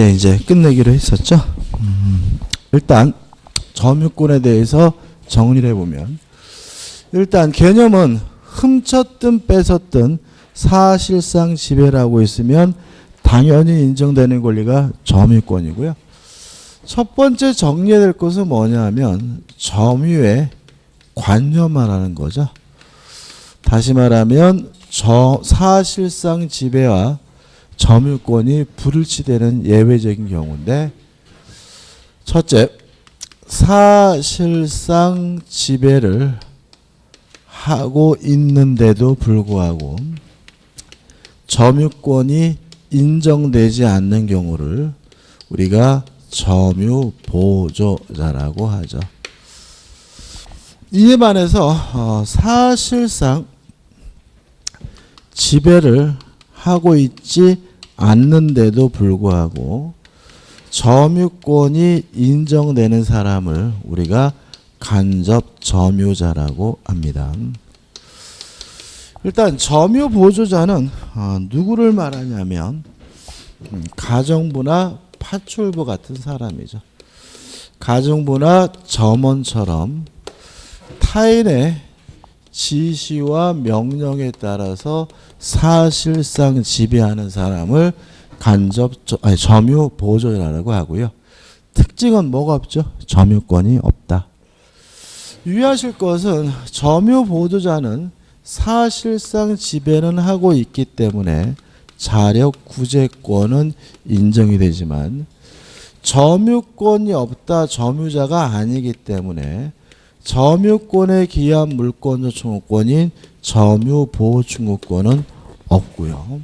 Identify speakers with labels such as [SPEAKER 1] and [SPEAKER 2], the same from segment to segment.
[SPEAKER 1] 이제 끝내기로 했었죠. 일단 점유권에 대해서 정리를 해보면, 일단 개념은 훔쳤든 뺏었든 사실상 지배라고 있으면 당연히 인정되는 권리가 점유권이고요. 첫 번째 정리해야 될 것은 뭐냐면 점유에 관여만 거죠. 다시 말하면 사실상 지배와 점유권이 불일치되는 예외적인 경우인데, 첫째, 사실상 지배를 하고 있는데도 불구하고 점유권이 인정되지 않는 경우를 우리가 점유보조자라고 하죠. 이에 반해서 사실상 지배를 하고 있지 않는데도 불구하고 점유권이 인정되는 사람을 우리가 간접 점유자라고 합니다. 일단 점유보조자는 누구를 말하냐면 가정부나 파출부 같은 사람이죠. 가정부나 점원처럼 타인의 지시와 명령에 따라서 사실상 지배하는 사람을 점유보조자라고 하고요. 특징은 뭐가 없죠? 점유권이 없다. 유의하실 것은 점유보조자는 사실상 지배는 하고 있기 때문에 자력 구제권은 인정이 되지만 점유권이 없다, 점유자가 아니기 때문에 점유권에 기한 물권조 청구권인 점유보호청구권은 없고요.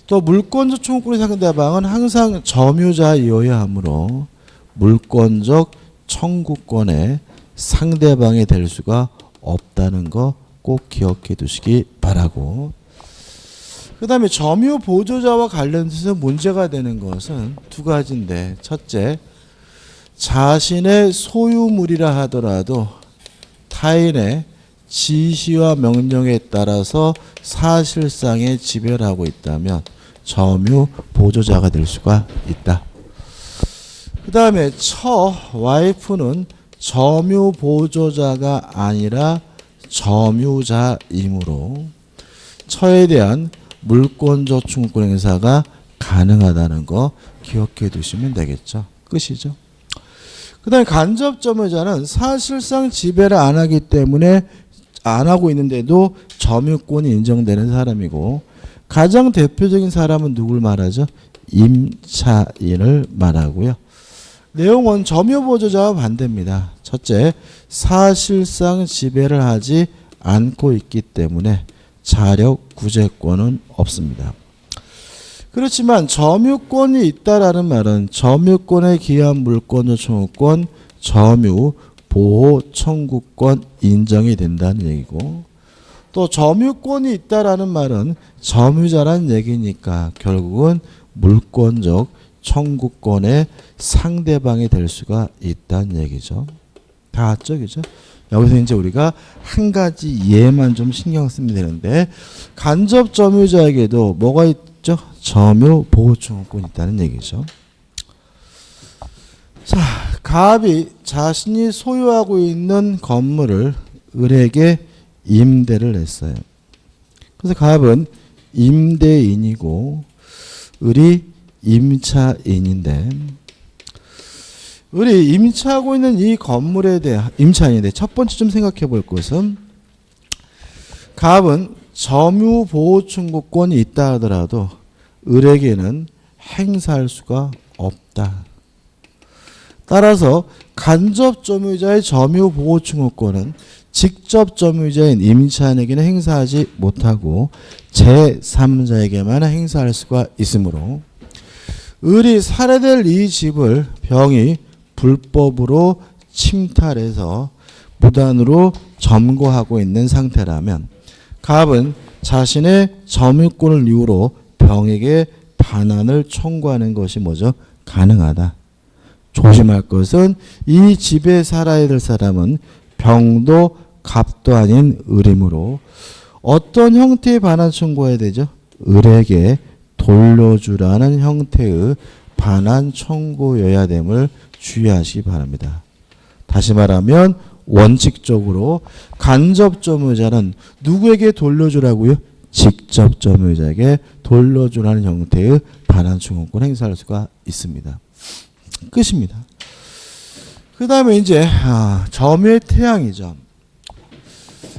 [SPEAKER 1] 또 물권조 청구권의 상대방은 항상 점유자이어야 하므로 물권적 청구권의 상대방이 될 수가 없다는 거 꼭 기억해 두시기 바라고, 그 다음에 점유보조자와 관련해서 문제가 되는 것은 두 가지인데, 첫째, 자신의 소유물이라 하더라도 타인의 지시와 명령에 따라서 사실상의 지배를 하고 있다면 점유보조자가 될 수가 있다. 그 다음에 와이프는 점유보조자가 아니라 점유자이므로 처에 대한 물권적 청구권 행사가 가능하다는 거 기억해 두시면 되겠죠. 끝이죠. 그 다음에 간접 점유자는 사실상 지배를 안 하기 때문에 안 하고 있는데도 점유권이 인정되는 사람이고, 가장 대표적인 사람은 누굴 말하죠? 임차인을 말하고요. 내용은 점유보조자와 반대입니다. 첫째, 사실상 지배를 하지 않고 있기 때문에 자력 구제권은 없습니다. 그렇지만 점유권이 있다라는 말은 점유권에 기한 물권조 청구권, 점유 보호 청구권 인정이 된다는 얘기고, 또 점유권이 있다라는 말은 점유자란 얘기니까 결국은 물권적 청구권의 상대방이 될 수가 있다는 얘기죠. 다 왔죠, 그죠? 여기서 이제 우리가 한 가지 예만 좀 신경 쓰면 되는데, 간접 점유자에게도 뭐가 있죠? 점유 보호 청구권이 있다는 얘기죠. 자, 갑이 자신이 소유하고 있는 건물을 을에게 임대를 했어요. 그래서 갑은 임대인이고 을이 임차인인데, 을이 임차하고 있는 이 건물에 대한 임차인인데, 첫 번째 좀 생각해 볼 것은 갑은 점유보호청구권이 있다 하더라도 을에게는 행사할 수가 없다. 따라서 간접 점유자의 점유보호청구권은 직접 점유자인 임차인에게는 행사하지 못하고 제3자에게만 행사할 수가 있으므로 을이 살해될 이 집을 병이 불법으로 침탈해서 무단으로 점거하고 있는 상태라면 갑은 자신의 점유권을 이유로 병에게 반환을 청구하는 것이 뭐죠? 가능하다. 조심할 것은 이 집에 살아야 될 사람은 병도 갑도 아닌 을이므로 어떤 형태의 반환 청구해야 되죠? 을에게 돌려주라는 형태의 반환 청구여야 됨을 주의하시기 바랍니다. 다시 말하면 원칙적으로 간접 점유자는 누구에게 돌려주라고요? 직접 점유자에게 돌려주라는 형태의 반환 청구권 행사할 수가 있습니다. 끝입니다. 그 다음에 이제 점유의 태양이죠.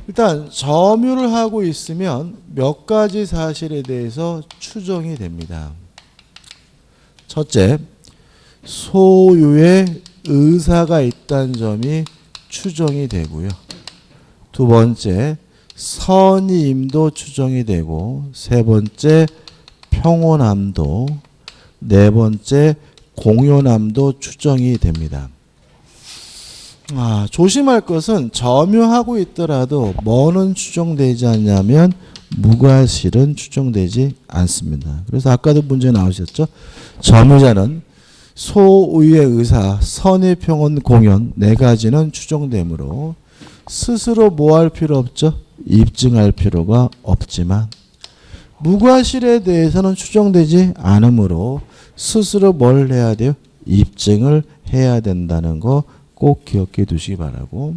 [SPEAKER 1] 일단 점유를 하고 있으면 몇 가지 사실에 대해서 추정이 됩니다. 첫째, 소유의 의사가 있다는 점이 추정이 되고요. 두 번째, 선의임도 추정이 되고, 세 번째, 평온함도, 네 번째, 공연함도 추정이 됩니다. 조심할 것은 점유하고 있더라도 뭐는 추정되지 않냐면 무과실은 추정되지 않습니다. 그래서 아까도 문제 나오셨죠? 점유자는 소유의 의사, 선의 평온, 공연 네 가지는 추정되므로 스스로 뭐 할 필요 없죠? 입증할 필요가 없지만 무과실에 대해서는 추정되지 않으므로 스스로 뭘 해야 돼요? 입증을 해야 된다는 거 꼭 기억해 두시기 바라고.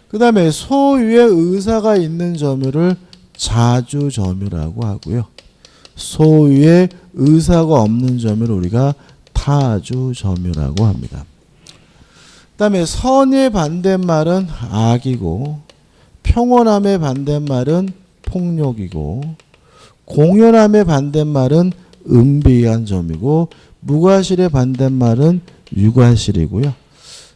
[SPEAKER 1] 그 다음에 소유의 의사가 있는 점유를 자주점유라고 하고요. 소유의 의사가 없는 점유를 우리가 타주점유라고 합니다. 그 다음에 선의 반대말은 악이고, 평온함의 반대말은 폭력이고, 공연함의 반대말은 은비한 점이고, 무과실의 반대말은 유과실이고요.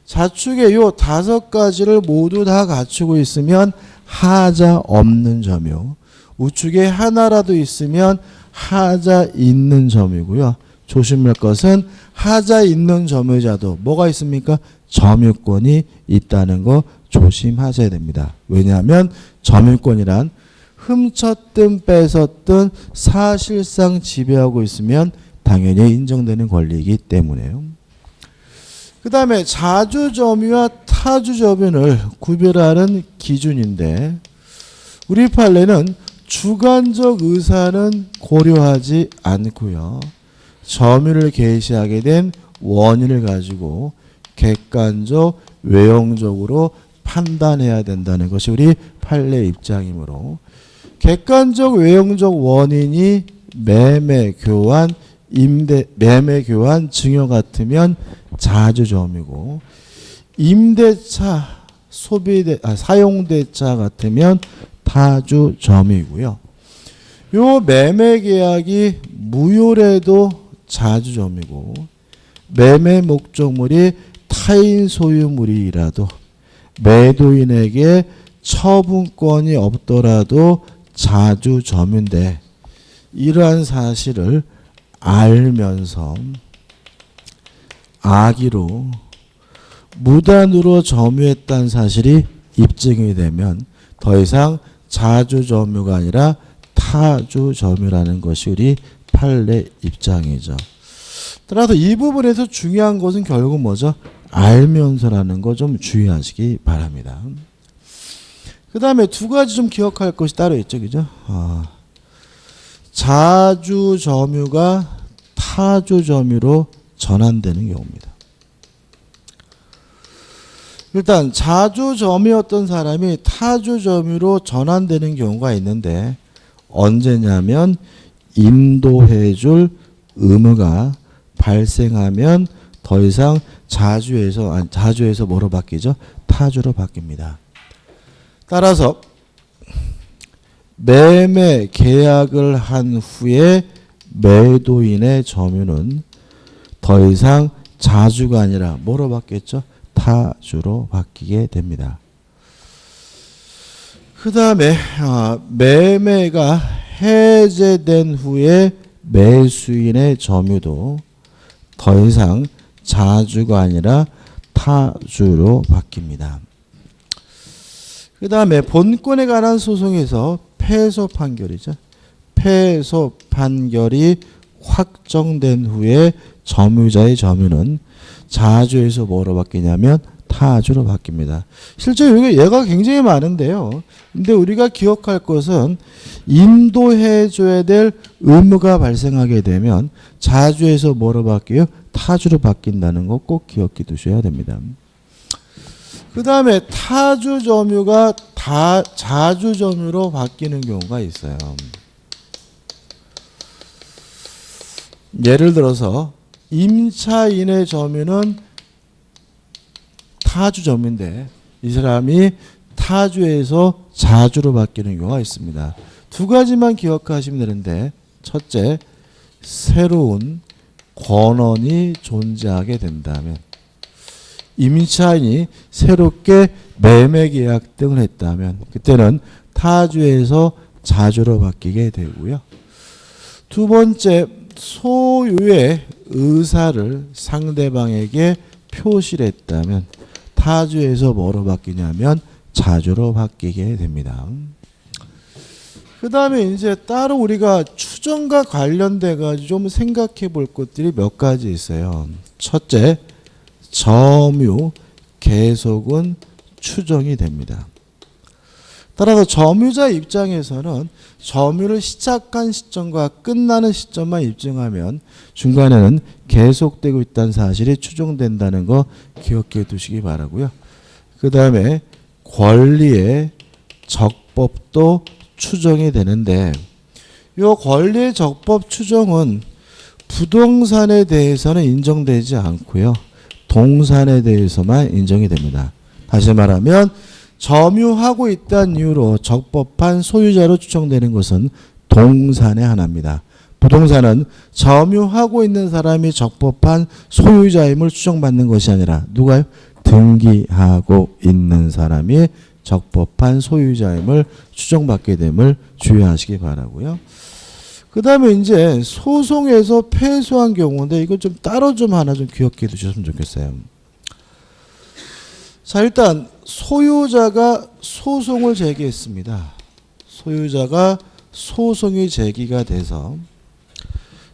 [SPEAKER 1] 좌측에 요 다섯 가지를 모두 다 갖추고 있으면 하자 없는 점이요. 우측에 하나라도 있으면 하자 있는 점이고요. 조심할 것은 하자 있는 점유자도 뭐가 있습니까? 점유권이 있다는 거 조심하셔야 됩니다. 왜냐하면 점유권이란 훔쳤든 뺏었든 사실상 지배하고 있으면 당연히 인정되는 권리이기 때문에요. 그 다음에 자주점유와 타주점유를 구별하는 기준인데 우리 판례는 주관적 의사는 고려하지 않고요. 점유를 개시하게 된 원인을 가지고 객관적, 외형적으로 판단해야 된다는 것이 우리 판례 입장이므로 객관적, 외형적 원인이 매매, 교환, 매매, 교환, 증여 같으면 자주점유고 임대차, 사용대차 같으면 타주점유고요. 요 매매 계약이 무효래도 자주점유고 매매 목적물이 타인 소유물이라도 매도인에게 처분권이 없더라도 자주점유인데 이러한 사실을 알면서 악의로 무단으로 점유했다는 사실이 입증이 되면 더 이상 자주점유가 아니라 타주점유라는 것이 우리 판례 입장이죠. 따라서 이 부분에서 중요한 것은 결국 뭐죠? 알면서라는 거 좀 주의하시기 바랍니다. 그 다음에 두 가지 좀 기억할 것이 따로 있죠. 그죠? 자주점유가 타주점유로 전환되는 경우입니다. 일단 자주점유였던 사람이 타주점유로 전환되는 경우가 있는데 언제냐면 인도해줄 의무가 발생하면 더 이상 자주에서 뭐로 바뀌죠? 타주로 바뀝니다. 따라서 매매 계약을 한 후에 매도인의 점유는 더 이상 자주가 아니라 뭐로 바뀌었죠? 타주로 바뀌게 됩니다. 그 다음에 매매가 해제된 후에 매수인의 점유도 더 이상 자주가 아니라 타주로 바뀝니다. 그 다음에 본권에 관한 소송에서 패소 판결이죠. 패소 판결이 확정된 후에 점유자의 점유는 자주에서 뭐로 바뀌냐면 타주로 바뀝니다. 실제 얘가 굉장히 많은데요. 근데 우리가 기억할 것은 인도해 줘야 될 의무가 발생하게 되면 자주에서 뭐로 바뀌어요? 타주로 바뀐다는 거 꼭 기억해 두셔야 됩니다. 그 다음에 타주 점유가 자주 점유로 바뀌는 경우가 있어요. 예를 들어서 임차인의 점유는 타주 점유인데 이 사람이 타주에서 자주로 바뀌는 경우가 있습니다. 두 가지만 기억하시면 되는데, 첫째, 새로운 권원이 존재하게 된다면, 임차인이 새롭게 매매 계약 등을 했다면 그때는 타주에서 자주로 바뀌게 되고요. 두 번째, 소유의 의사를 상대방에게 표시를 했다면 타주에서 뭐로 바뀌냐면 자주로 바뀌게 됩니다. 그 다음에 이제 따로 우리가 추정과 관련돼 가지고 좀 생각해 볼 것들이 몇 가지 있어요. 첫째, 점유 계속은 추정이 됩니다. 따라서 점유자 입장에서는 점유를 시작한 시점과 끝나는 시점만 입증하면 중간에는 계속되고 있다는 사실이 추정된다는 거 기억해 두시기 바라고요. 그 다음에 권리의 적법도 추정이 되는데, 이 권리의 적법 추정은 부동산에 대해서는 인정되지 않고요. 동산에 대해서만 인정이 됩니다. 다시 말하면 점유하고 있다는 이유로 적법한 소유자로 추정되는 것은 동산의 하나입니다. 부동산은 점유하고 있는 사람이 적법한 소유자임을 추정받는 것이 아니라 누가요? 등기하고 있는 사람이 적법한 소유자임을 추정받게 됨을 주의하시기 바라고요. 그 다음에 이제 소송에서 패소한 경우인데 이거 좀 따로 좀 하나 좀 기억해 두셨으면 좋겠어요. 자, 일단 소유자가 소송을 제기했습니다. 소유자가 소송이 제기가 돼서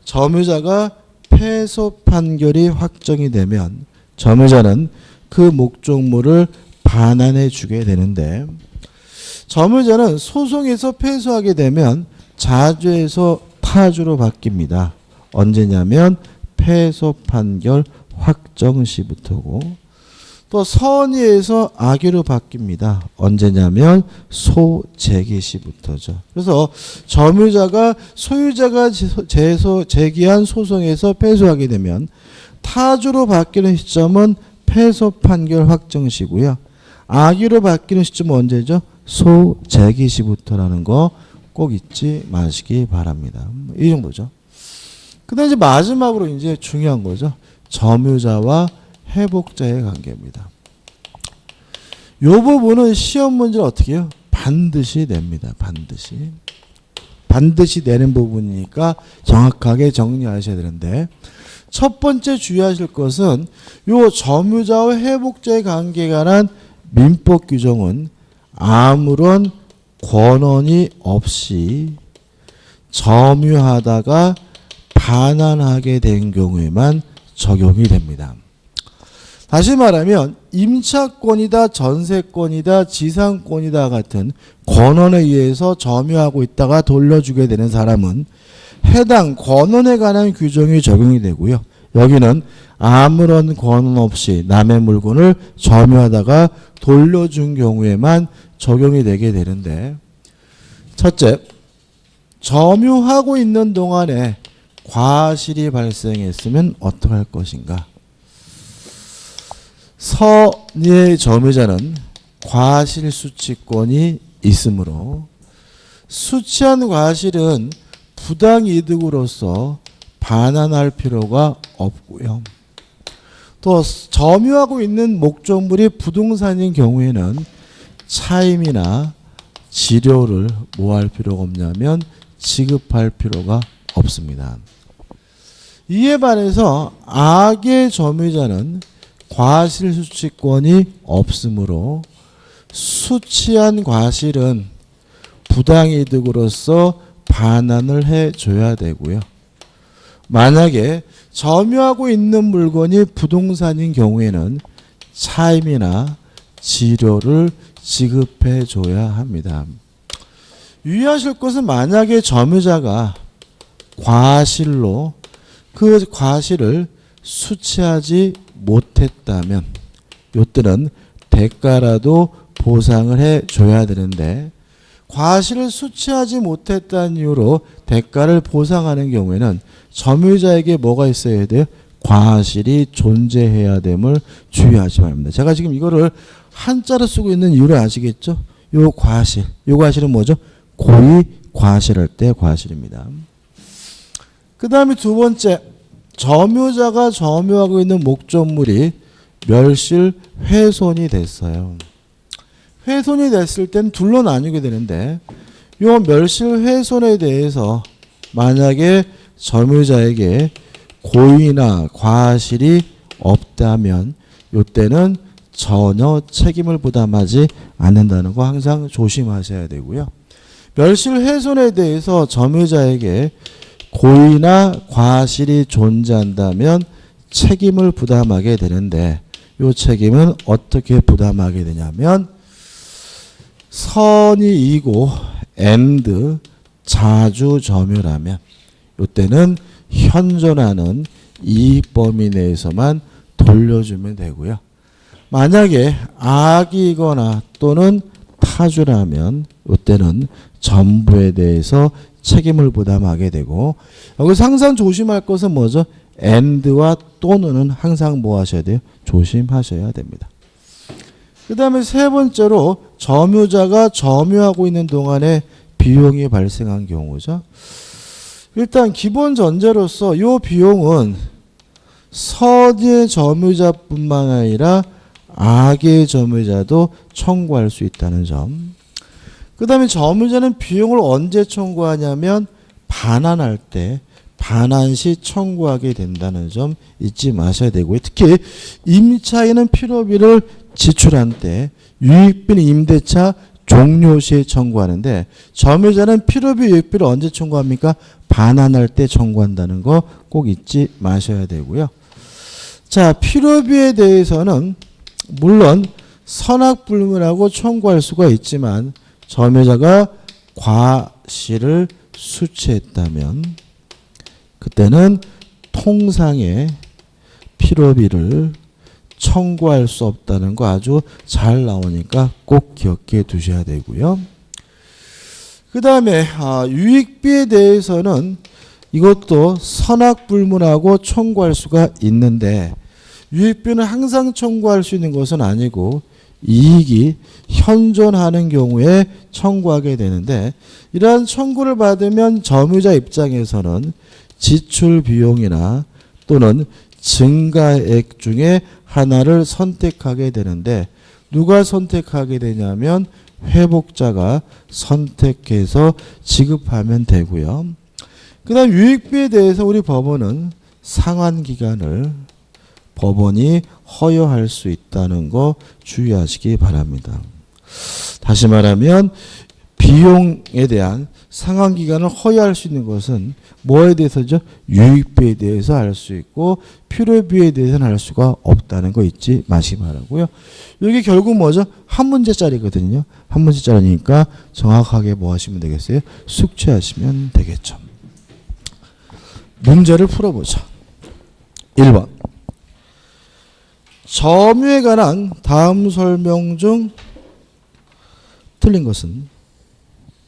[SPEAKER 1] 점유자가 패소 판결이 확정이 되면 점유자는 그 목적물을 반환해 주게 되는데, 점유자는 소송에서 패소하게 되면 자주에서 타주로 바뀝니다. 언제냐면 패소 판결 확정 시부터고, 또 선의에서 악유로 바뀝니다. 언제냐면 소제기 시부터죠. 그래서 점유자가 소유자가 제기한 소송에서 패소하게 되면 타주로 바뀌는 시점은 패소 판결 확정 시고요. 악유로 바뀌는 시점은 언제죠? 소제기 시부터라는 거 꼭 잊지 마시기 바랍니다. 이 정도죠. 그다음 이제 마지막으로 이제 중요한 거죠. 점유자와 회복자의 관계입니다. 이 부분은 시험 문제를 어떻게 해요? 반드시 냅니다. 반드시 내는 부분이니까 정확하게 정리하셔야 되는데, 첫 번째 주의하실 것은 이 점유자와 회복자의 관계에 관한 민법 규정은 아무런 권한이 없이 점유하다가 반환하게 된 경우에만 적용이 됩니다. 다시 말하면 임차권이다, 전세권이다, 지상권이다 같은 권한에 의해서 점유하고 있다가 돌려주게 되는 사람은 해당 권한에 관한 규정이 적용이 되고요. 여기는 아무런 권한 없이 남의 물건을 점유하다가 돌려준 경우에만 적용이 되게 되는데, 첫째, 점유하고 있는 동안에 과실이 발생했으면 어떻게 할 것인가? 선의의 점유자는 과실 수취권이 있으므로 수취한 과실은 부당이득으로서 반환할 필요가 없고요. 또 점유하고 있는 목적물이 부동산인 경우에는 차임이나 지료를 뭐 할 필요가 없냐면 지급할 필요가 없습니다. 이에 반해서 악의 점유자는 과실 수취권이 없으므로 수취한 과실은 부당이득으로서 반환을 해줘야 되고요. 만약에 점유하고 있는 물건이 부동산인 경우에는 차임이나 치료를 지급해 줘야 합니다. 유의하실 것은 만약에 점유자가 과실로 그 과실을 수취하지 못했다면 이때는 대가라도 보상을 해 줘야 되는데 과실을 수취하지 못했다는 이유로 대가를 보상하는 경우에는 점유자에게 뭐가 있어야 돼요? 과실이 존재해야 됨을 주의하시 바랍니다. 제가 지금 이거를 한자로 쓰고 있는 이유를 아시겠죠? 요 과실은 뭐죠? 고의 과실할 때 과실입니다. 그 다음에 두 번째, 점유자가 점유하고 있는 목적물이 멸실 훼손이 됐어요. 훼손이 됐을 땐 둘로 나뉘게 되는데 요 멸실 훼손에 대해서 만약에 점유자에게 고의나 과실이 없다면 이때는 전혀 책임을 부담하지 않는다는 거 항상 조심하셔야 되고요. 멸실 훼손에 대해서 점유자에게 고의나 과실이 존재한다면 책임을 부담하게 되는데 이 책임은 어떻게 부담하게 되냐면 선이 이고 and 자주 점유라면 이때는 현존하는 이익 범위 내에서만 돌려주면 되고요. 만약에 악이거나 또는 타주라면 이때는 전부에 대해서 책임을 부담하게 되고 여기서 항상 조심할 것은 뭐죠? and와 또는은 항상 뭐 하셔야 돼요? 조심하셔야 됩니다. 그 다음에 세 번째로 점유자가 점유하고 있는 동안에 비용이 발생한 경우죠. 일단 기본 전제로서 이 비용은 선의 점유자뿐만 아니라 악의 점유자도 청구할 수 있다는 점. 그 다음에 점유자는 비용을 언제 청구하냐면 반환할 때 반환 시 청구하게 된다는 점 잊지 마셔야 되고요. 특히 임차인은 필요비를 지출한 때 유익비는 임대차 종료 시에 청구하는데 점유자는 필요비 유익비를 언제 청구합니까? 반환할 때 청구한다는 거 꼭 잊지 마셔야 되고요. 자, 필요비에 대해서는 물론 선악불문하고 청구할 수가 있지만 점유자가 과실을 수취했다면 그때는 통상의 필요비를 청구할 수 없다는 거 아주 잘 나오니까 꼭 기억해 두셔야 되고요. 그 다음에 유익비에 대해서는 이것도 선악불문하고 청구할 수가 있는데 유익비는 항상 청구할 수 있는 것은 아니고 이익이 현존하는 경우에 청구하게 되는데 이러한 청구를 받으면 점유자 입장에서는 지출 비용이나 또는 증가액 중에 하나를 선택하게 되는데 누가 선택하게 되냐면 회복자가 선택해서 지급하면 되고요. 그 다음 유익비에 대해서 우리 법원은 상환기간을 법원이 허용할 수 있다는 거 주의하시기 바랍니다. 다시 말하면 비용에 대한 상환기간을 허용할 수 있는 것은 뭐에 대해서죠? 유익비에 대해서 할 수 있고 필요비에 대해서는 할 수가 없다는 거 잊지 마시기 바라고요. 여기 결국 뭐죠? 한 문제짜리거든요. 한 문제짜리니까 정확하게 뭐 하시면 되겠어요? 숙지하시면 되겠죠. 문제를 풀어보죠. 1번. 점유에 관한 다음 설명 중 틀린 것은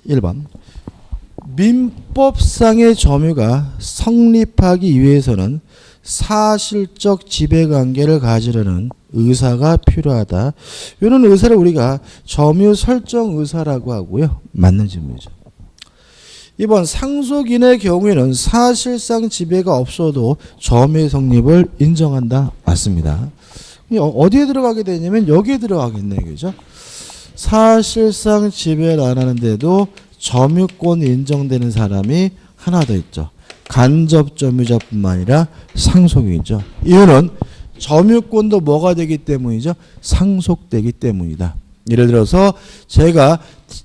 [SPEAKER 1] 1번. 민법상의 점유가 성립하기 위해서는 사실적 지배관계를 가지려는 의사가 필요하다. 이런 의사를 우리가 점유 설정 의사라고 하고요. 맞는 질문이죠. 2번. 상속인의 경우에는 사실상 지배가 없어도 점유의 성립을 인정한다. 맞습니다. 어디에 들어가게 되냐면 여기에 들어가겠네. 그죠? 사실상 지배를 안 하는데도 점유권이 인정되는 사람이 하나 더 있죠. 간접 점유자뿐만 아니라 상속인이죠. 이유는 점유권도 뭐가 되기 때문이죠? 상속되기 때문이다. 예를 들어서 제가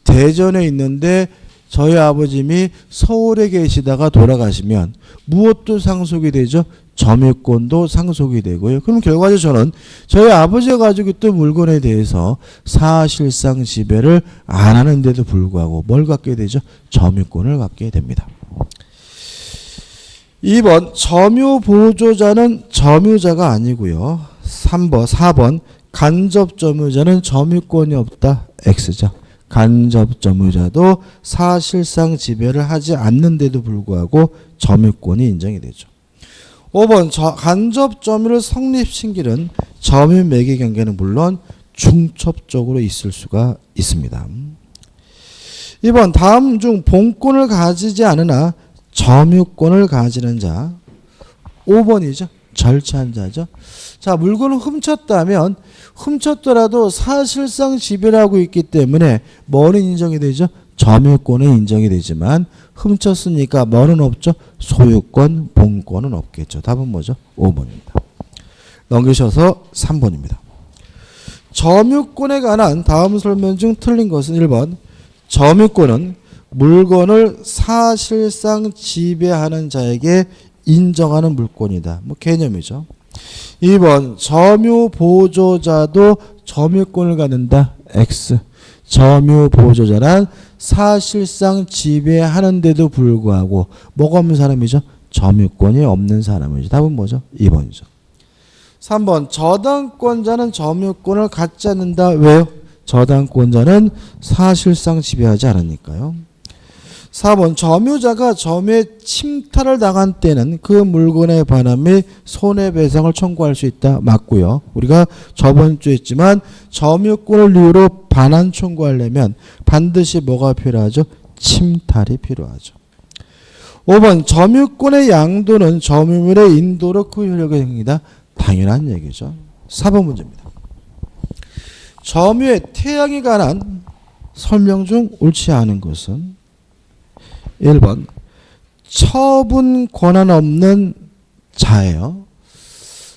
[SPEAKER 1] 대전에 있는데 저희 아버님이 서울에 계시다가 돌아가시면 무엇도 상속이 되죠? 점유권도 상속이 되고요. 그럼 결과적으로 저는 저희 아버지가 가지고 있던 물건에 대해서 사실상 지배를 안 하는데도 불구하고 뭘 갖게 되죠? 점유권을 갖게 됩니다. 2번 점유보조자는 점유자가 아니고요. 4번 간접점유자는 점유권이 없다. X죠. 간접점유자도 사실상 지배를 하지 않는데도 불구하고 점유권이 인정이 되죠. 5번 간접점유를 성립시키는 점유 매개 관계는 물론 중첩적으로 있을 수가 있습니다. 2번 다음 중 본권을 가지지 않으나 점유권을 가지는 자. 5번이죠. 절차한 자죠. 자, 물건을 훔쳤다면 훔쳤더라도 사실상 지배를 하고 있기 때문에 뭐는 인정이 되죠? 점유권은 인정이 되지만 훔쳤으니까 뭐는 없죠? 소유권, 본권은 없겠죠. 답은 뭐죠? 5번입니다. 넘기셔서 3번입니다. 점유권에 관한 다음 설명 중 틀린 것은 1번 점유권은 물건을 사실상 지배하는 자에게 인정하는 물권이다. 뭐 개념이죠. 2번 점유보조자도 점유권을 갖는다. X. 점유보조자란 사실상 지배하는데도 불구하고 뭐가 없는 사람이죠? 점유권이 없는 사람이죠. 답은 뭐죠? 2번이죠. 3번 저당권자는 점유권을 갖지 않는다. 왜요? 저당권자는 사실상 지배하지 않으니까요. 4번 점유자가 점유의 침탈을 당한 때는 그 물건에 반한 및 손해배상을 청구할 수 있다. 맞고요. 우리가 저번 주에 했지만 점유권을 이유로 반환 청구하려면 반드시 뭐가 필요하죠? 침탈이 필요하죠. 5번 점유권의 양도는 점유물의 인도로 그 효력이 생깁니다. 당연한 얘기죠. 4번 문제입니다. 점유의 태양에 관한 설명 중 옳지 않은 것은 1번 처분 권한 없는 자예요.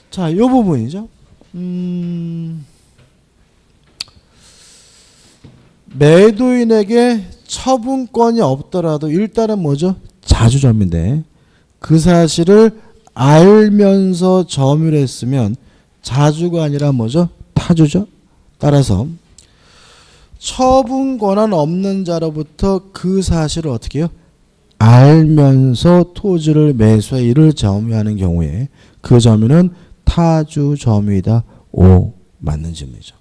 [SPEAKER 1] 자, 이 부분이죠. 매도인에게 처분권이 없더라도 일단은 뭐죠? 자주점인데 그 사실을 알면서 점유를 했으면 자주가 아니라 뭐죠? 타주죠. 따라서 처분 권한 없는 자로부터 그 사실을 어떻게 해요? 알면서 토지를 매수해 이를 점유하는 경우에 그 점유는 타주 점유이다. 5. 맞는 질문이죠.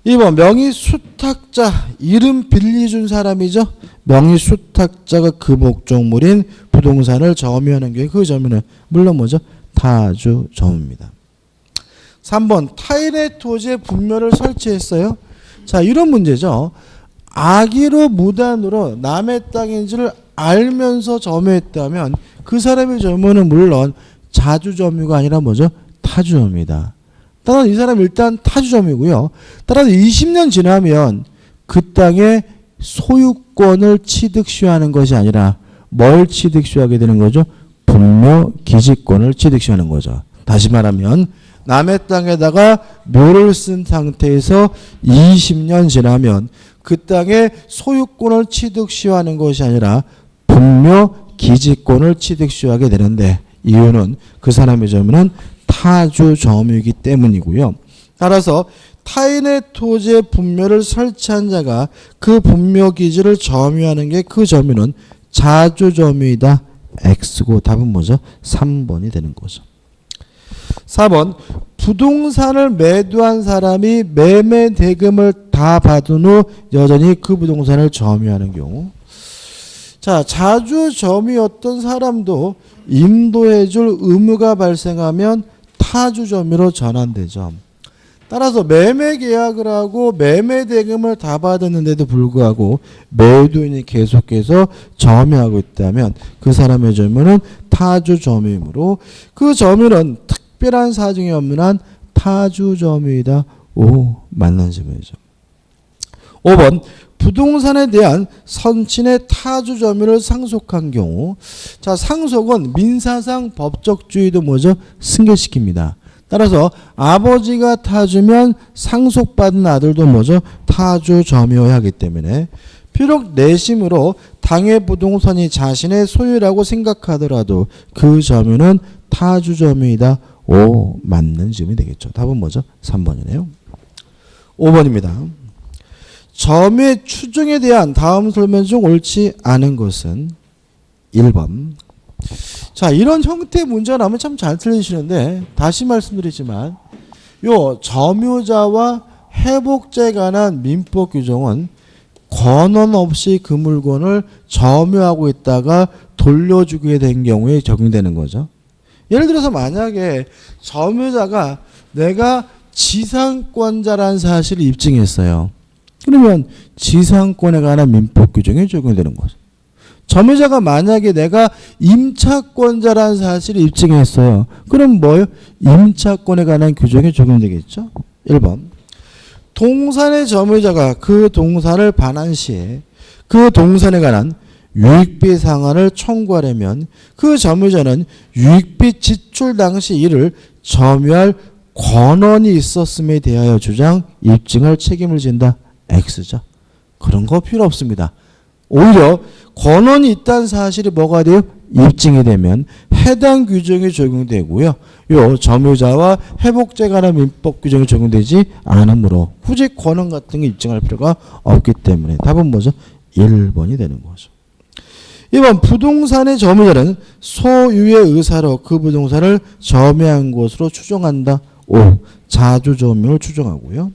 [SPEAKER 1] 2번 명의 수탁자 이름 빌려준 사람이죠. 명의 수탁자가 그 목적물인 부동산을 점유하는 경우에 그 점유는 물론 뭐죠? 타주 점유입니다. 3번 타인의 토지에 분묘를 설치했어요. 자, 이런 문제죠. 악의로 무단으로 남의 땅인지를 알면서 점유했다면 그 사람의 점유는 물론 자주점유가 아니라 뭐죠? 타주점유입니다. 따라서 이 사람은 일단 타주점유고요. 따라서 20년 지나면 그 땅의 소유권을 취득시하는 것이 아니라 뭘 취득시하게 되는 거죠? 분묘 기지권을 취득시하는 거죠. 다시 말하면 남의 땅에다가 묘를 쓴 상태에서 20년 지나면 그 땅의 소유권을 취득시하는 것이 아니라 분묘 기지권을 취득시하게 되는데 이유는 그 사람의 점유는 타주 점유이기 때문이고요. 따라서 타인의 토지에 분묘를 설치한 자가 그 분묘 기지를 점유하는 게 그 점유는 자주 점유이다. X고 답은 뭐죠? 3번이 되는 거죠. 4번 부동산을 매도한 사람이 매매 대금을 다 받은 후 여전히 그 부동산을 점유하는 경우. 자, 자주 점유였던 사람도 인도해줄 의무가 발생하면 타주 점유로 전환되죠. 따라서 매매 계약을 하고 매매 대금을 다 받았는데도 불구하고 매도인이 계속해서 점유하고 있다면 그 사람의 점유는 타주 점유이므로 그 점유는 특별한 사정이 없는 한 타주 점유이다. 5. 맞는 점유죠. 5번 부동산에 대한 선친의 타주 점유를 상속한 경우. 자, 상속은 민사상 법적주의도 뭐죠? 승계시킵니다. 따라서 아버지가 타주면 상속받은 아들도 뭐죠? 타주 점유해야 하기 때문에 비록 내심으로 당해 부동산이 자신의 소유라고 생각하더라도 그 점유는 타주 점유이다. 오, 맞는 점이 되겠죠. 답은 뭐죠? 3번이네요. 5번입니다. 점유의 추정에 대한 다음 설명 중 옳지 않은 것은 1번. 자, 이런 형태의 문제가 나오면 참 잘 틀리시는데 다시 말씀드리지만 요 점유자와 회복자에 관한 민법 규정은 권한 없이 그 물건을 점유하고 있다가 돌려주게 된 경우에 적용되는 거죠. 예를 들어서 만약에 점유자가 내가 지상권자라는 사실을 입증했어요. 그러면 지상권에 관한 민법 규정이 적용되는 거죠. 점유자가 만약에 내가 임차권자라는 사실을 입증했어요. 그럼 뭐예요? 임차권에 관한 규정이 적용되겠죠. 1번. 동산의 점유자가 그 동산을 반환 시에 그 동산에 관한 유익비 상환을 청구하려면 그 점유자는 유익비 지출 당시 이를 점유할 권한이 있었음에 대하여 주장 입증할 책임을 진다. X죠. 그런 거 필요 없습니다. 오히려 권한이 있다는 사실이 뭐가 돼요? 입증이 되면 해당 규정이 적용되고요. 요 점유자와 회복자에 관한 민법 규정이 적용되지 않으므로 굳이 권한 같은 게 입증할 필요가 없기 때문에 답은 뭐죠? 1번이 되는 거죠. 2번 부동산의 점유자는 소유의 의사로 그 부동산을 점유한 것으로 추정한다. 5. 자주점유를 추정하고요.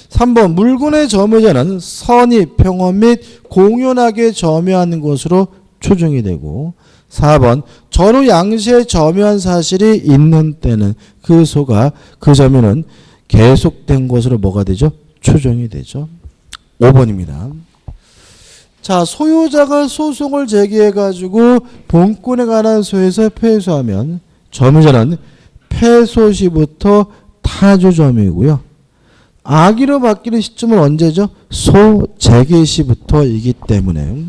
[SPEAKER 1] 3번 물건의 점유자는 선의, 평온 및 공연하게 점유하는 것으로 추정이 되고 4번 전후 양시에 점유한 사실이 있는 때는 그 소가 그 점유는 계속된 것으로 뭐가 되죠? 추정이 되죠. 5번입니다. 자, 소유자가 소송을 제기해가지고 본권에 관한 소에서 패소하면 점유자는 패소 시부터 타주 점유이고요. 악의로 바뀌는 시점은 언제죠? 소 제기 시부터이기 때문에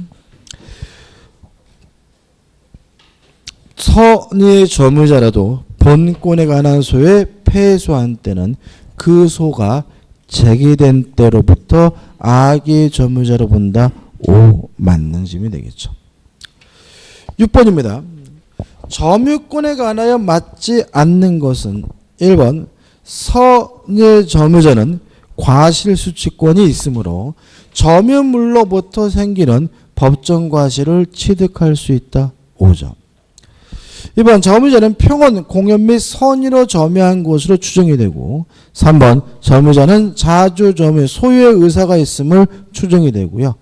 [SPEAKER 1] 선의의 점유자라도 본권에 관한 소에 패소한 때는 그 소가 제기된 때로부터 악의 점유자로 본다. 5. 맞는 점이 되겠죠. 6번입니다. 점유권에 관하여 맞지 않는 것은 1번 선의 점유자는 과실수취권이 있으므로 점유물로부터 생기는 법정 과실을 취득할 수 있다. 5점. 2번 점유자는 평온, 공연 및 선의로 점유한 것으로 추정이 되고 3번 점유자는 자주 점유, 소유의 의사가 있음을 추정이 되고요.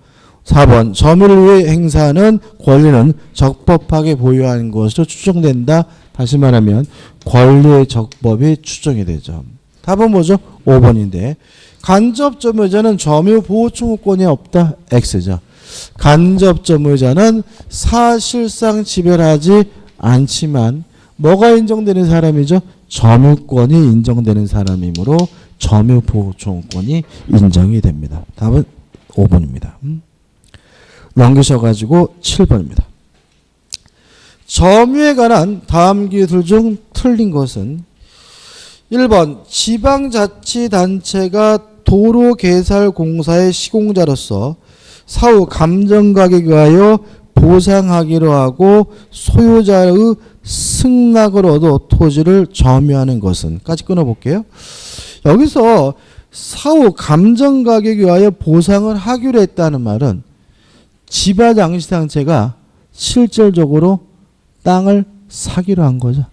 [SPEAKER 1] 4번 점유를 위해 행사하는 권리는 적법하게 보유한 것으로 추정된다. 다시 말하면 권리의 적법이 추정이 되죠. 답은 뭐죠? 5번인데 간접 점유자는 점유 보호 청구권이 없다. X죠. 간접 점유자는 사실상 지배하지 않지만 뭐가 인정되는 사람이죠? 점유권이 인정되는 사람이므로 점유 보호 청구권이 인정이 됩니다. 답은 5번입니다. 넘기셔가지고 7번입니다. 점유에 관한 다음 기술 중 틀린 것은 1번 지방자치단체가 도로개설공사의 시공자로서 사후 감정가격에 의하여 보상하기로 하고 소유자의 승낙을 얻어 토지를 점유하는 것은 까지 끊어볼게요. 여기서 사후 감정가격에 의하여 보상을 하기로 했다는 말은 지방자치단체가 실질적으로 땅을 사기로 한 거죠.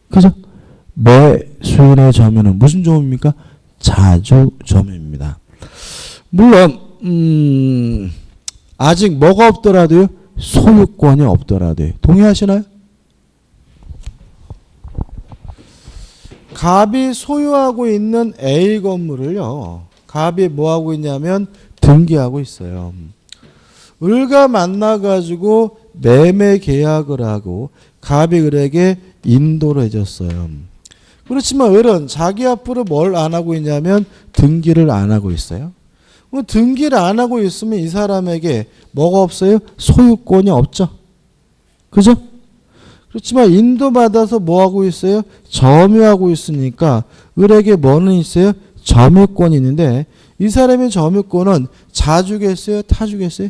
[SPEAKER 1] 그죠? 매수인의 점유는 무슨 점유입니까? 자주 점유입니다. 물론 아직 뭐가 없더라도요? 소유권이 없더라도요. 동의하시나요? 갑이 소유하고 있는 A 건물을요. 갑이 뭐하고 있냐면 등기하고 있어요. 을과 만나가지고 매매 계약을 하고 갑이 을에게 인도를 해줬어요. 그렇지만 을은 자기 앞으로 뭘 안 하고 있냐면 등기를 안 하고 있어요. 등기를 안 하고 있으면 이 사람에게 뭐가 없어요? 소유권이 없죠. 그죠? 그렇지만 인도받아서 뭐 하고 있어요? 점유하고 있으니까 을에게 뭐는 있어요? 점유권이 있는데 이 사람의 점유권은 자주겠어요? 타주겠어요?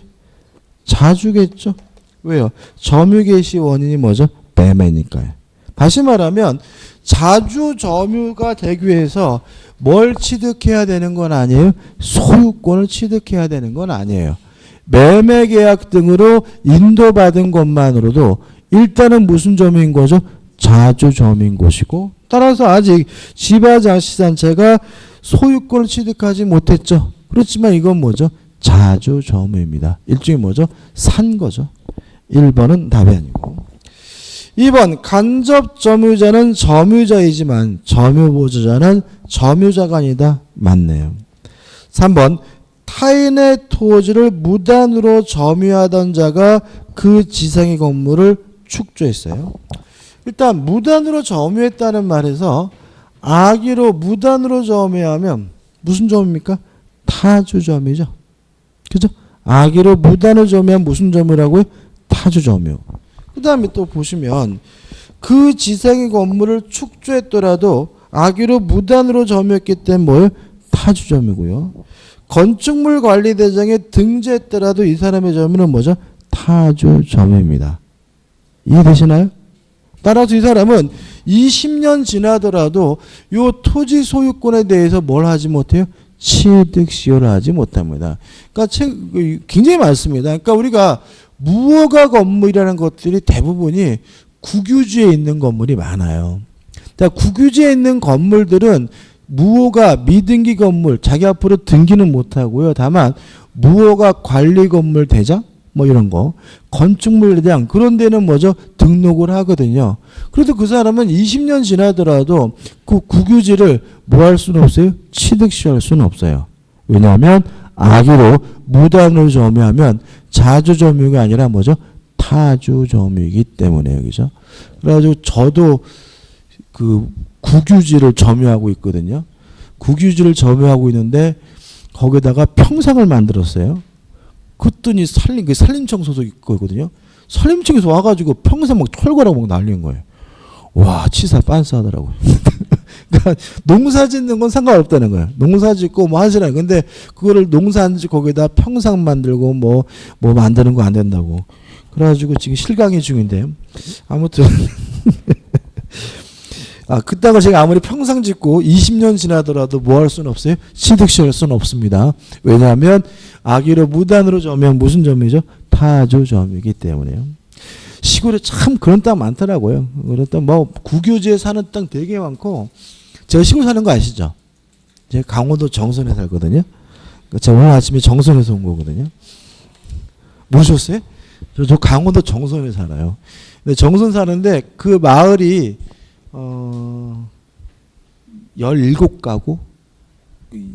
[SPEAKER 1] 자주겠죠. 왜요? 점유 개시 원인이 뭐죠? 매매니까요. 다시 말하면 자주 점유가 되기 위해서 뭘 취득해야 되는 건 아니에요? 소유권을 취득해야 되는 건 아니에요. 매매 계약 등으로 인도받은 것만으로도 일단은 무슨 점유인 거죠? 자주 점유인 것이고, 따라서 아직 지방자치단체가 소유권을 취득하지 못했죠. 그렇지만 이건 뭐죠? 자주 점유입니다. 일종의 뭐죠? 산 거죠. 1번은 답이 아니고. 2번 간접 점유자는 점유자이지만 점유보조자는 점유자가 아니다. 맞네요. 3번 타인의 토지를 무단으로 점유하던 자가 그 지상의 건물을 축조했어요. 일단 무단으로 점유했다는 말에서 악의로 무단으로 점유하면 무슨 점입니까? 타주점이죠. 그죠? 악의로 무단으로 점유하면 무슨 점유라고요? 타주점유. 그 다음에 또 보시면 그 지상의 건물을 축조했더라도 악의로 무단으로 점유했기 때문에 뭐예요? 타주점이고요. 건축물 관리대장에 등재했더라도 이 사람의 점유는 뭐죠? 타주점유입니다. 이해되시나요? 따라서 이 사람은 20년 지나더라도 이 토지 소유권에 대해서 뭘 하지 못해요? 취득 시효를 하지 못합니다. 그러니까 굉장히 많습니다. 그러니까 우리가 무허가 건물이라는 것들이 대부분이 국유지에 있는 건물이 많아요. 그러니까 국유지에 있는 건물들은 무허가 미등기 건물, 자기 앞으로 등기는 못하고요. 다만 무허가 관리 건물 대장 뭐 이런 거, 건축물 대장 그런 데는 뭐죠? 등록을 하거든요. 그래도 그 사람은 20년 지나더라도 그 국유지를 뭐 할 수는 없어요? 취득 시효할 수는 없어요. 왜냐하면 악의로 무단으로 점유하면 자주 점유가 아니라 뭐죠? 타주 점유이기 때문에 여기죠. 그래가지고 저도 그 국유지를 점유하고 있거든요. 국유지를 점유하고 있는데 거기다가 평상을 만들었어요. 그랬더니 산림청소도 있거든요. 산림청에서 와가지고 평상 막 철거라고 막 날리는 거예요. 와, 치사 빤스하더라고요. 그러니까 농사 짓는 건 상관없다는 거예요. 농사 짓고 뭐 하시라는. 근데 그거를 농사 안 짓고 거기다 평상 만들고 뭐 만드는 거 안 된다고. 그래가지고 지금 실강의 중인데요. 아무튼 그따가 제가 아무리 평상 짓고 20년 지나더라도 뭐 할 수는 없어요? 취득 시효할 수는 없습니다. 왜냐하면 악의로 무단으로 점유하면 무슨 점이죠? 타주 점유이기 때문에요. 시골에 참 그런 땅 많더라고요. 그런 땅 뭐 국유지에 사는 땅 되게 많고, 제가 시골 사는 거 아시죠? 제가 강원도 정선에 살거든요. 제가 오늘 아침에 정선에서 온 거거든요. 모르셨어요? 저 강원도 정선에 살아요. 근데 정선 사는데 그 마을이 17가구?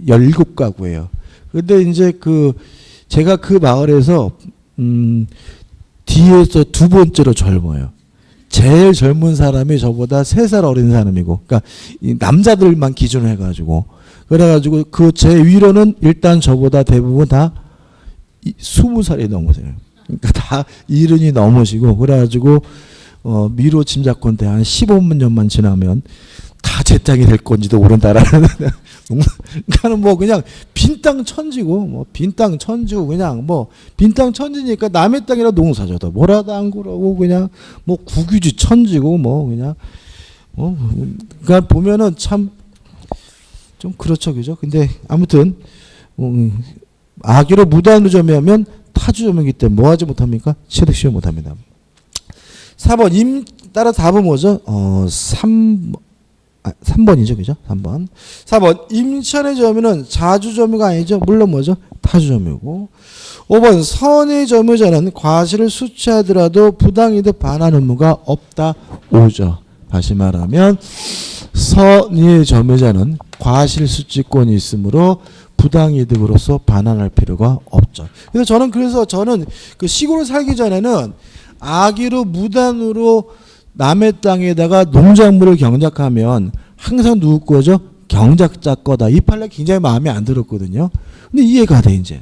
[SPEAKER 1] 17가구예요. 근데 이제 제가 그 마을에서, 뒤에서 두 번째로 젊어요. 제일 젊은 사람이 저보다 3살 어린 사람이고, 그러니까 남자들만 기준으로 해가지고. 그래가지고 제 위로는 일단 저보다 대부분 다 20살이 넘으세요. 그러니까 다 70이 넘으시고, 그래가지고, 미로 짐작컨대 한 15년만 지나면 다 제 땅이 될 건지도 모른다라는. 그러니까는 뭐 그냥 빈 땅 천지고, 그냥 뭐 빈 땅 천지니까 남의 땅이라 농사져도 뭐라도 안 그러고 그냥 뭐 국유지 천지고 뭐 그냥 그러니까 보면은 참 좀 그렇죠, 그죠? 근데 아무튼 악의로 무단으로 점유하면 타주 점유이기 때문에 뭐 하지 못합니까? 취득 시효 못합니다. 4번 따라 답은 뭐죠? 3번이죠. 그죠? 3번. 4번 임차인의 점유는 자주 점유가 아니죠. 물론 뭐죠? 타주 점유고. 5번 선의 점유자는 과실을 수취하더라도 부당이득 반환 의무가 없다. 5죠. 다시 말하면 선의 점유자는 과실 수취권이 있으므로 부당이득으로서 반환할 필요가 없죠. 그래서 저는 그 시골에 살기 전에는 악의로 무단으로 남의 땅에다가 농작물을 경작하면 항상 누구 거죠? 경작자 거다. 이 판례 굉장히 마음에 안 들었거든요. 근데 이해가 돼, 이제.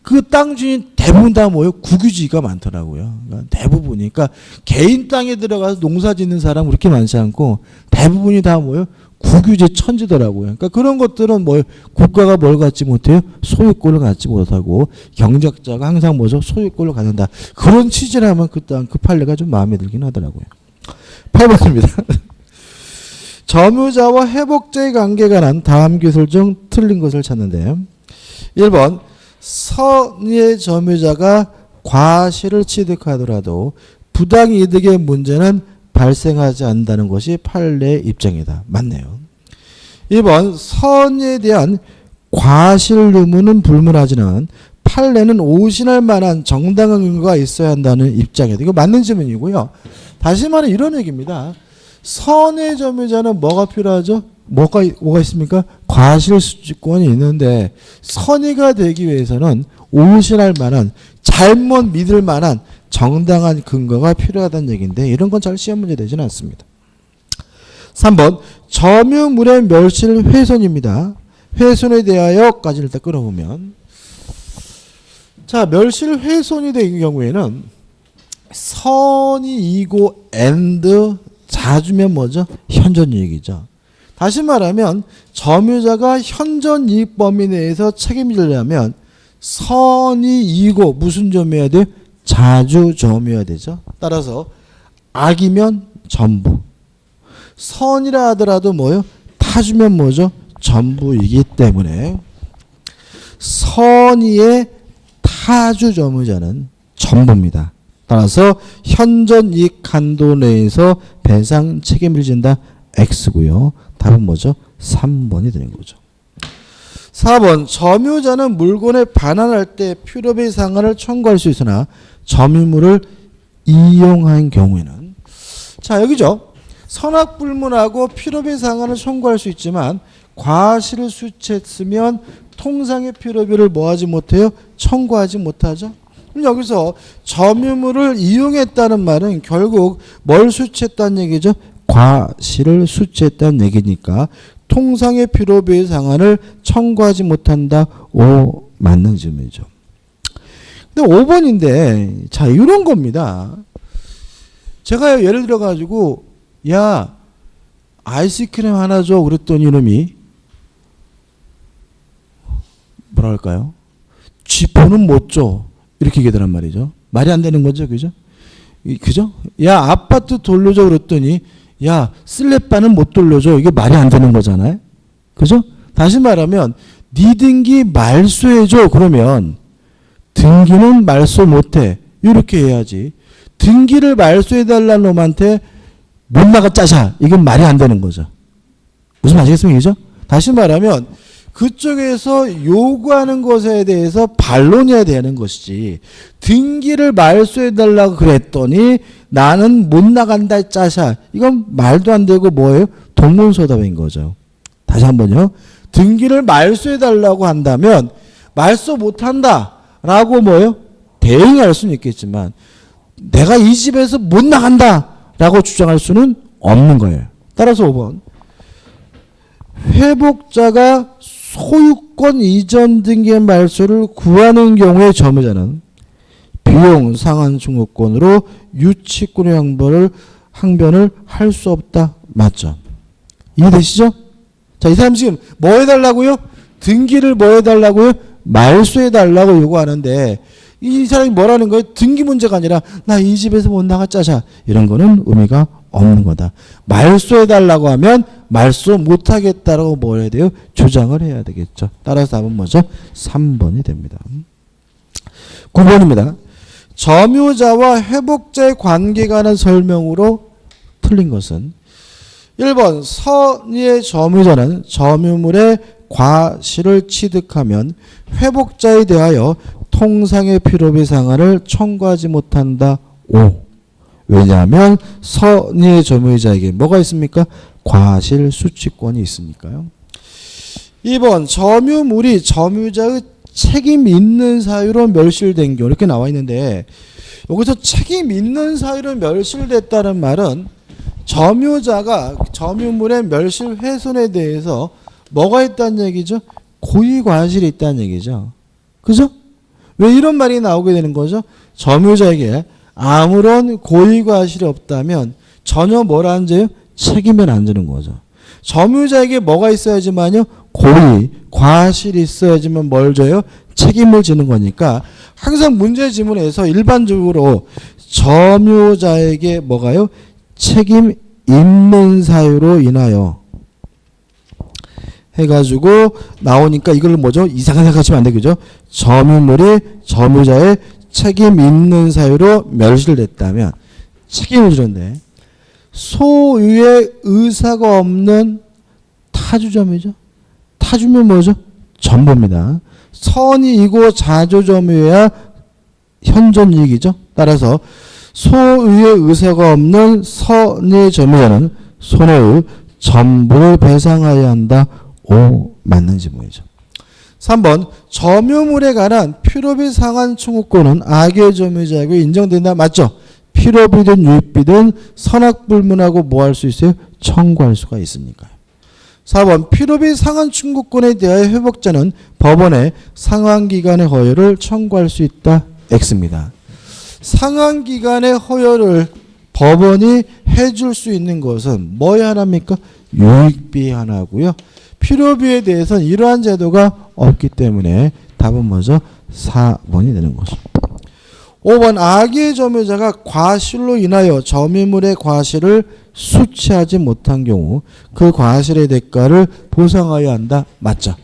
[SPEAKER 1] 그 땅 주인 대부분 다 뭐예요? 국유지가 많더라고요. 그러니까 대부분이. 그러니까 개인 땅에 들어가서 농사 짓는 사람 그렇게 많지 않고 대부분이 다 뭐예요? 국유지 천지더라고요. 그러니까 그런 것들은 뭐 국가가 뭘 갖지 못해요? 소유권을 갖지 못하고 경작자가 항상 뭐죠? 소유권을 갖는다. 그런 취지라면 그 판례가 좀 마음에 들긴 하더라고요. 8번입니다. 점유자와 회복자의 관계가 난 다음 기술 중 틀린 것을 찾는데 1번 선의의 점유자가 과실을 취득하더라도 부당이득의 문제는 발생하지 않는다는 것이 판례의 입장이다. 맞네요. 2번 선의에 대한 과실 의무는 불문하지만 판례는 오신할 만한 정당한 근거가 있어야 한다는 입장이다. 이거 맞는 질문이고요. 다시 말해 이런 얘기입니다. 선의 점유자는 뭐가 필요하죠? 뭐가 있습니까? 과실 수취권이 있는데 선의가 되기 위해서는 오신할 만한 잘못 믿을 만한 정당한 근거가 필요하다는 얘기인데 이런 건 잘 시험 문제 되지는 않습니다. 3번 점유물의 멸실 훼손입니다. 훼손에 대하여까지 일단 끌어보면 자 멸실 훼손이 된 경우에는 선이 이고 and 자주면 뭐죠? 현존이익이죠. 다시 말하면 점유자가 현존이익 범위 내에서 책임지려면 선이 이고 무슨 점유해야 돼요? 자주 점유해야 되죠. 따라서 악이면 전부. 선이라 하더라도 뭐요? 타주면 뭐죠? 전부이기 때문에 선의의 타주 점유자는 전부입니다. 따라서 현존이익 한도 내에서 배상 책임을 진다. X고요. 답은 뭐죠? 3번이 되는 거죠. 4번 점유자는 물건에 반환할 때 필요비 상한을 청구할 수 있으나 점유물을 이용한 경우에는 자 여기죠. 선악불문하고 필요비 상한을 청구할 수 있지만 과실을 수취했으면 통상의 필요비를 뭐하지 못해요? 청구하지 못하죠. 그럼 여기서 점유물을 이용했다는 말은 결국 뭘 수취했다는 얘기죠? 과실을 수취했다는 얘기니까 통상의 필요비 상한을 청구하지 못한다. 오 맞는 질문이죠. 근데 5번인데 자 이런 겁니다. 제가 예를 들어 가지고 야 아이스크림 하나 줘 그랬더니 이놈이 뭐랄까요? 쥐포는 못 줘. 이렇게 얘기하란 말이죠. 말이 안 되는 거죠. 그죠? 그죠? 야 아파트 돌려줘 그랬더니 야 슬랩바는 못 돌려줘. 이게 말이 안 되는 거잖아요. 그죠? 다시 말하면 네 등기 말소해줘. 그러면 등기는 말소 못해. 이렇게 해야지. 등기를 말소해달라는 놈한테 못 나가 짜샤. 이건 말이 안 되는 거죠. 무슨 말이겠습니까? 그죠? 다시 말하면 그쪽에서 요구하는 것에 대해서 반론해야 되는 것이지 등기를 말소해달라고 그랬더니 나는 못 나간다 짜샤. 이건 말도 안 되고 뭐예요? 동문서답인 거죠. 다시 한번요. 등기를 말소해달라고 한다면 말소 못한다 라고 뭐예요? 대응할 수는 있겠지만 내가 이 집에서 못 나간다 라고 주장할 수는 없는 거예요. 따라서 5번 회복자가 소유권 이전 등기의 말소를 구하는 경우에 점유자는 비용 상한 증후권으로 유치권의 항변을 할 수 없다. 맞죠? 이해되시죠? 자, 이 사람 지금 뭐 해달라고요? 등기를 뭐 해달라고요? 말소해달라고 요구하는데 이 사람이 뭐라는 거예요? 등기 문제가 아니라 나 이 집에서 못 나가 짜자. 이런 거는 의미가 없는 거다. 말소해달라고 하면 말소 못하겠다라고 뭘 해야 돼요? 주장을 해야 되겠죠. 따라서 답은 뭐죠? 3번이 됩니다. 9번입니다. 점유자와 회복자의 관계가 하는 설명으로 틀린 것은 1번 선의의 점유자는 점유물의 과실을 취득하면 회복자에 대하여 통상의 필요비 상한을 청구하지 못한다. 5. 왜냐하면 선의의 점유자에게 뭐가 있습니까? 과실 수취권이 있으니까요. 2번 점유물이 점유자의 책임 있는 사유로 멸실된 경우 이렇게 나와 있는데 여기서 책임 있는 사유로 멸실됐다는 말은 점유자가 점유물의 멸실 훼손에 대해서 뭐가 있다는 얘기죠? 고의 과실이 있다는 얘기죠. 그죠? 왜 이런 말이 나오게 되는 거죠? 점유자에게 아무런 고의 과실이 없다면 전혀 뭘 안 져요? 책임을 안 지는 거죠. 점유자에게 뭐가 있어야지만요? 고의, 과실이 있어야지만 뭘 줘요? 책임을 지는 거니까 항상 문제 지문에서 일반적으로 점유자에게 뭐가요? 책임 있는 사유로 인하여 해가지고 나오니까 이걸 뭐죠? 이상하게 생각하시면 안 되겠죠? 점유물이 점유자의 책임 있는 사유로 멸실됐다면 책임을 지는데 소유의 의사가 없는 타주점이죠. 타주면 뭐죠? 전부입니다. 선이이고 자조점유여야 현존이익이죠. 따라서 소유의 의사가 없는 선의 점유자는 손해의 전부를 배상하여야 한다. 오, 맞는 지문이죠. 3번 점유물에 관한 필요비 상환 청구권은 악의 점유자에게 인정된다. 맞죠? 필요비든 유익비든 선악불문하고 뭐 할 수 있어요? 청구할 수가 있으니까요. 4번 필요비 상환 청구권에 대하여 회복자는 법원에 상환기간의 허여를 청구할 수 있다. X입니다. 상환기간의 허여를 법원이 해줄 수 있는 것은 뭐에 하나입니까? 유익비 하나고요. 필요비에 대해서는 이러한 제도가 없기 때문에 답은 뭐죠? 4번이 되는 거죠. 5번 악의 점유자가 과실로 인하여 점유물의 과실을 수취하지 못한 경우 그 과실의 대가를 보상하여야 한다. 맞죠?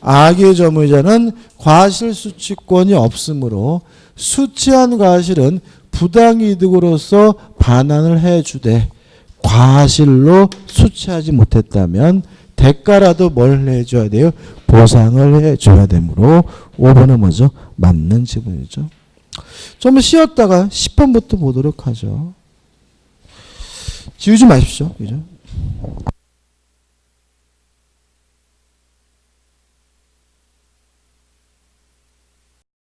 [SPEAKER 1] 악의 점유자는 과실 수취권이 없으므로 수취한 과실은 부당이득으로서 반환을 해주되 과실로 수취하지 못했다면 대가라도 뭘 해줘야 돼요? 보상을 해줘야 되므로 5번은 뭐죠? 맞는 지문이죠. 좀 쉬었다가 10번부터 보도록 하죠. 지우지 마십시오. 그죠?